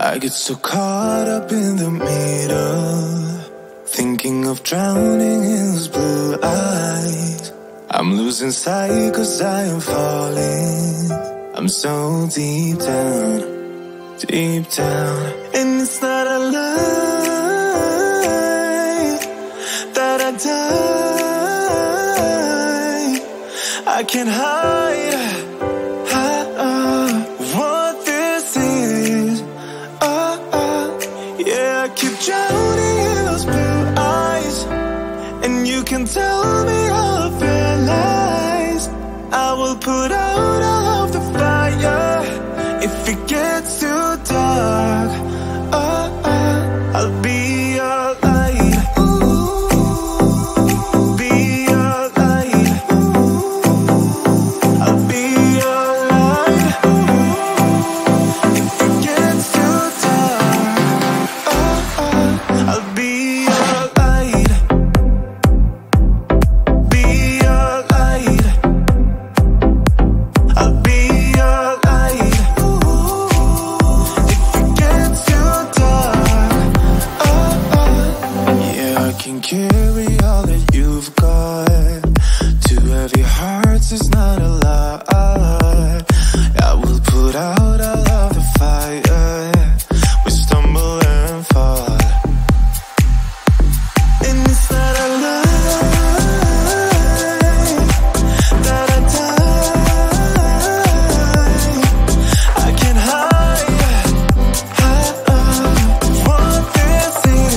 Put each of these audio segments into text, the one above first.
I get so caught up in the middle, thinking of drowning in those blue eyes. I'm losing sight 'cause I am falling. I'm so deep down, and it's not a lie that I die. I can't hide what this is. Yeah, I keep drowning in those blue eyes, and you can tell me all of your lies. I will put out all of the fire if it gets too dark. I'll be your light. Be your light. I'll be your light. If it gets too dark, I'll be your light. Be your light. I'll be your light. If it gets too dark, yeah, I can carry all that you've got. Two heavy hearts is not a lie. I will put out all of the fire. We stumble and fall, and it's not a lie that I die. I can't hide what this is.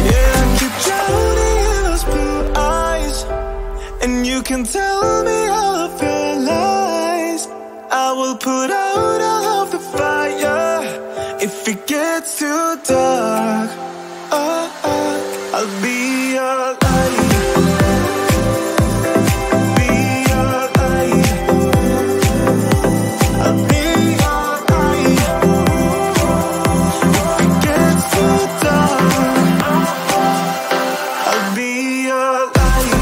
Yeah, I keep drowning in those blue eyes, and you can tell me all of your lies. I will put out all of the fire if it gets too dark. I'll be your light. Be your light. I'll be your light. If it gets too dark, I'll be your light.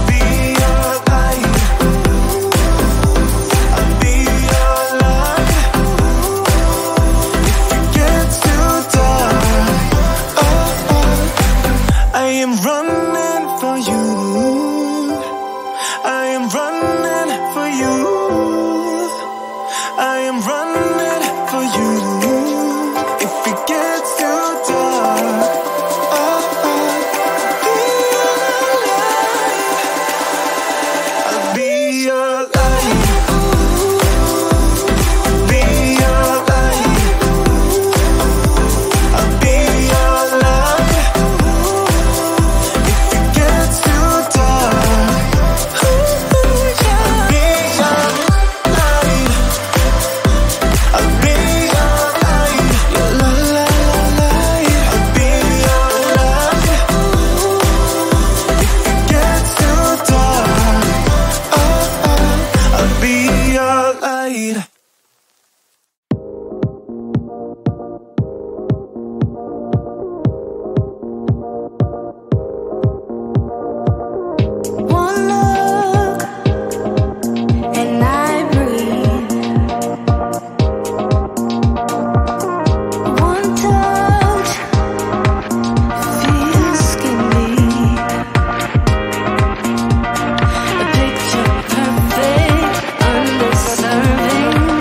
Be your light. I'll be your light. If it gets too dark, I am running for you. I am running for you. I am running for you. If it gets too dark, I'll be your light. Be your light. I'll be your light. If it gets too dark, I'll be your light. I'll be your light. Your light. I'll be your light. If it gets too dark, I'll be your light. One look and I breathe. One touch feels skin deep. A picture perfect, underserving.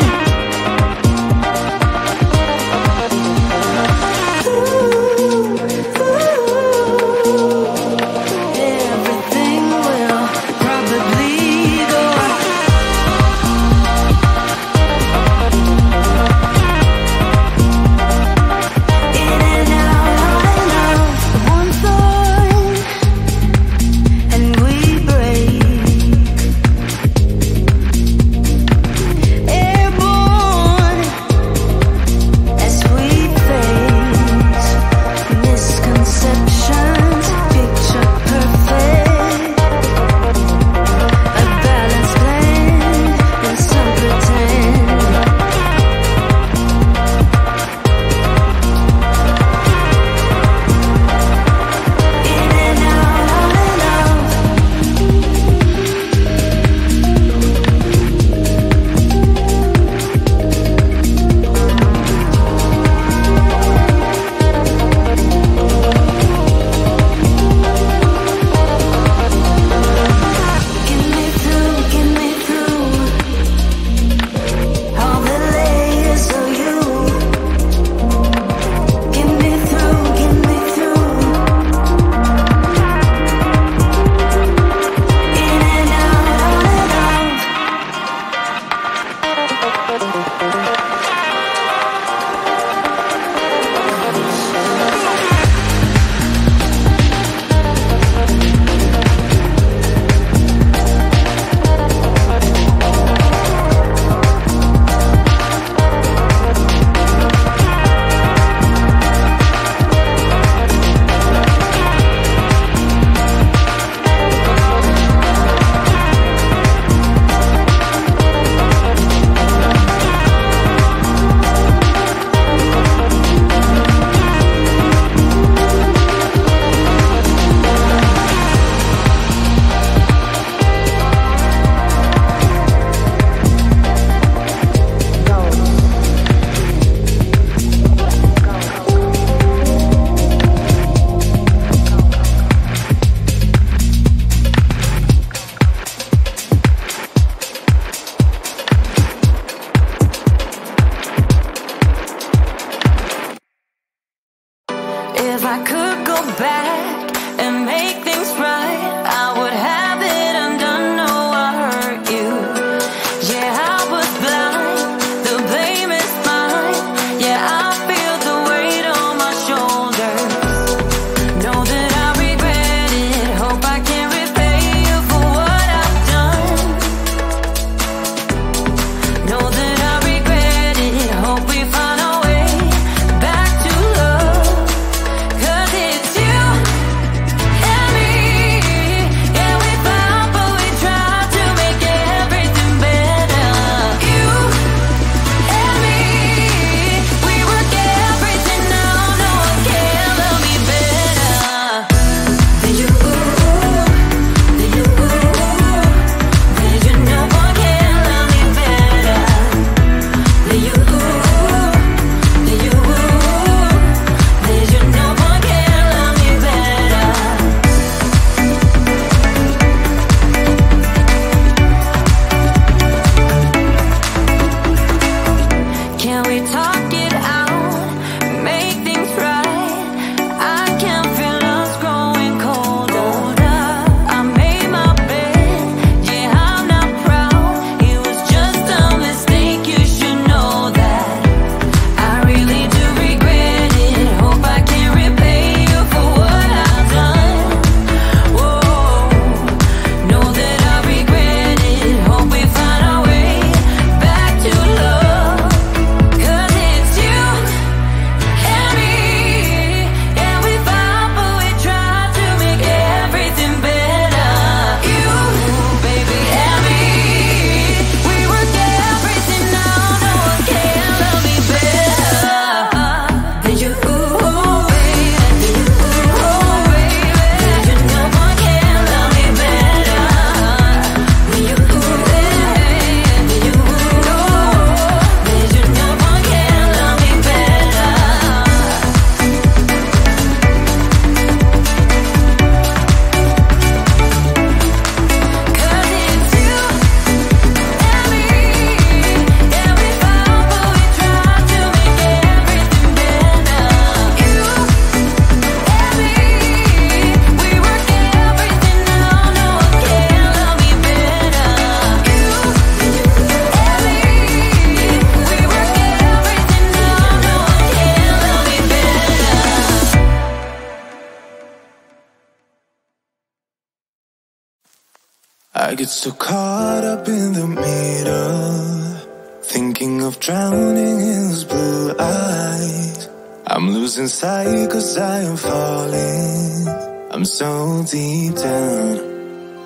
I get so caught up in the middle, thinking of drowning in those blue eyes. I'm losing sight 'cause I am falling. I'm so deep down,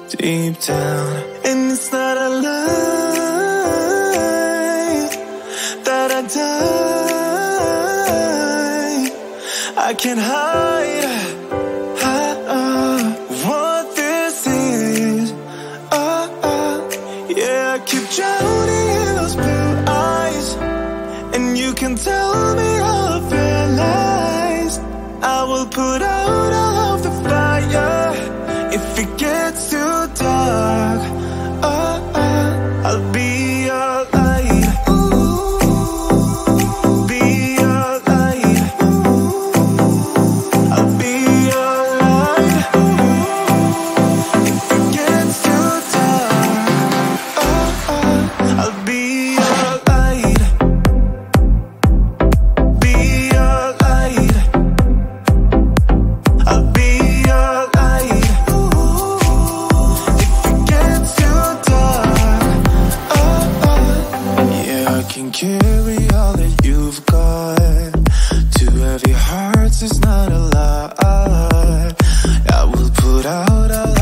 deep down. And it's not a lie that I die. I can't hide what this is. Yeah, I keep drowning in those blue eyes, and you can tell me all of your lies. I will put out all of the fire if it gets too dark. I'll be your light. Be your light. I'll be your light. If it gets too dark, I'll be your light. Be your light. I'll be your light. If it gets too dark, yeah, I can carry all that you've got. Two heavy hearts is not a lot. I will put out all